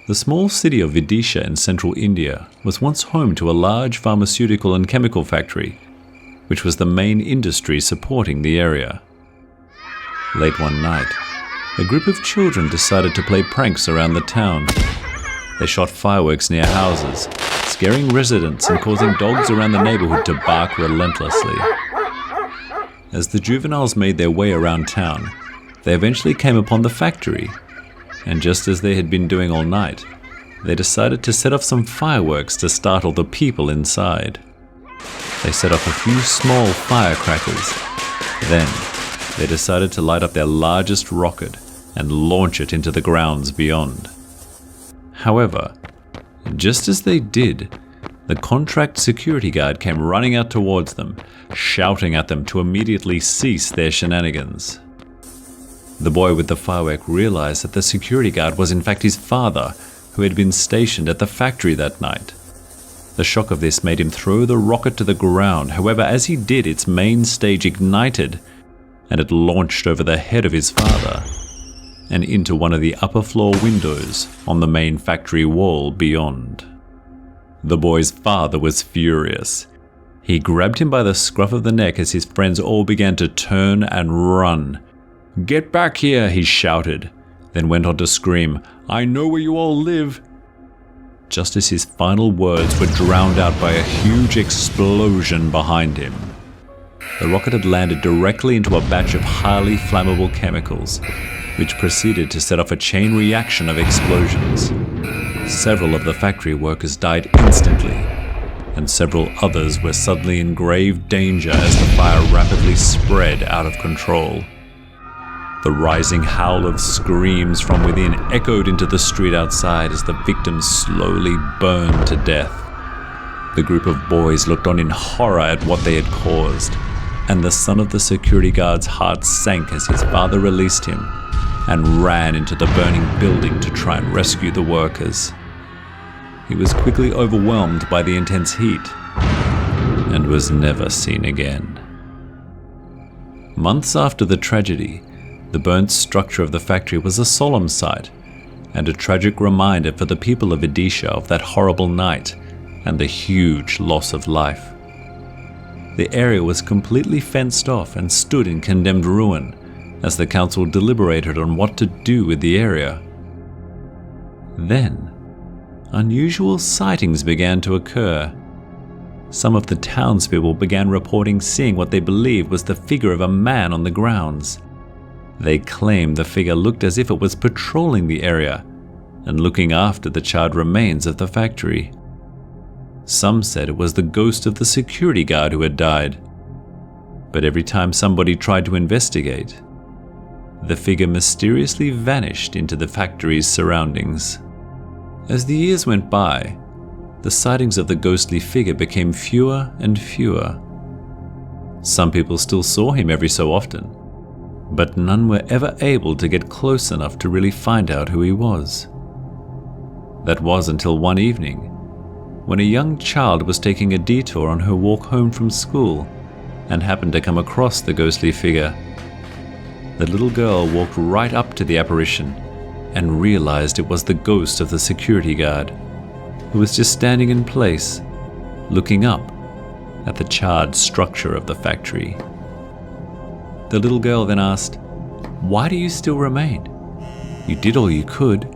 The small city of Vidisha in central India was once home to a large pharmaceutical and chemical factory, which was the main industry supporting the area. Late one night, a group of children decided to play pranks around the town. They shot fireworks near houses, scaring residents and causing dogs around the neighborhood to bark relentlessly. As the juveniles made their way around town, they eventually came upon the factory, and just as they had been doing all night, they decided to set off some fireworks to startle the people inside. They set off a few small firecrackers. Then, they decided to light up their largest rocket and launch it into the grounds beyond. However, just as they did, the contract security guard came running out towards them, shouting at them to immediately cease their shenanigans. The boy with the firework realized that the security guard was in fact his father, who had been stationed at the factory that night. The shock of this made him throw the rocket to the ground. However, as he did, its main stage ignited, and it launched over the head of his father and into one of the upper floor windows on the main factory wall beyond. The boy's father was furious. He grabbed him by the scruff of the neck as his friends all began to turn and run. "Get back here," he shouted, then went on to scream, "I know where you all live." Just as his final words were drowned out by a huge explosion behind him. The rocket had landed directly into a batch of highly flammable chemicals, which proceeded to set off a chain reaction of explosions. Several of the factory workers died instantly, and several others were suddenly in grave danger as the fire rapidly spread out of control. The rising howl of screams from within echoed into the street outside as the victims slowly burned to death. The group of boys looked on in horror at what they had caused, and the son of the security guard's heart sank as his father released him and ran into the burning building to try and rescue the workers. He was quickly overwhelmed by the intense heat and was never seen again. Months after the tragedy, the burnt structure of the factory was a solemn sight and a tragic reminder for the people of Vidisha of that horrible night and the huge loss of life. The area was completely fenced off and stood in condemned ruin as the council deliberated on what to do with the area. Then, unusual sightings began to occur. Some of the townspeople began reporting seeing what they believed was the figure of a man on the grounds. They claimed the figure looked as if it was patrolling the area and looking after the charred remains of the factory. Some said it was the ghost of the security guard who had died. But every time somebody tried to investigate, the figure mysteriously vanished into the factory's surroundings. As the years went by, the sightings of the ghostly figure became fewer and fewer. Some people still saw him every so often, but none were ever able to get close enough to really find out who he was. That was until one evening, when a young child was taking a detour on her walk home from school and happened to come across the ghostly figure. The little girl walked right up to the apparition and realized it was the ghost of the security guard, who was just standing in place, looking up at the charred structure of the factory. The little girl then asked, "Why do you still remain? You did all you could.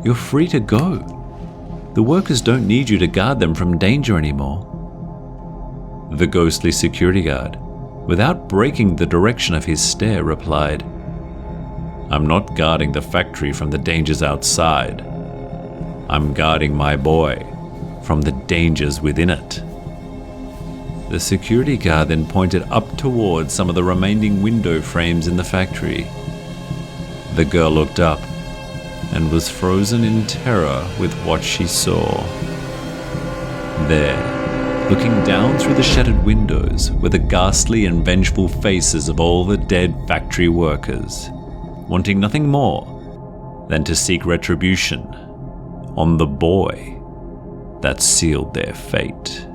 You're free to go. The workers don't need you to guard them from danger anymore." The ghostly security guard, without breaking the direction of his stare, replied, "I'm not guarding the factory from the dangers outside. I'm guarding my boy from the dangers within it." The security guard then pointed up towards some of the remaining window frames in the factory. The girl looked up and was frozen in terror with what she saw. There, looking down through the shattered windows, were the ghastly and vengeful faces of all the dead factory workers, wanting nothing more than to seek retribution on the boy that sealed their fate.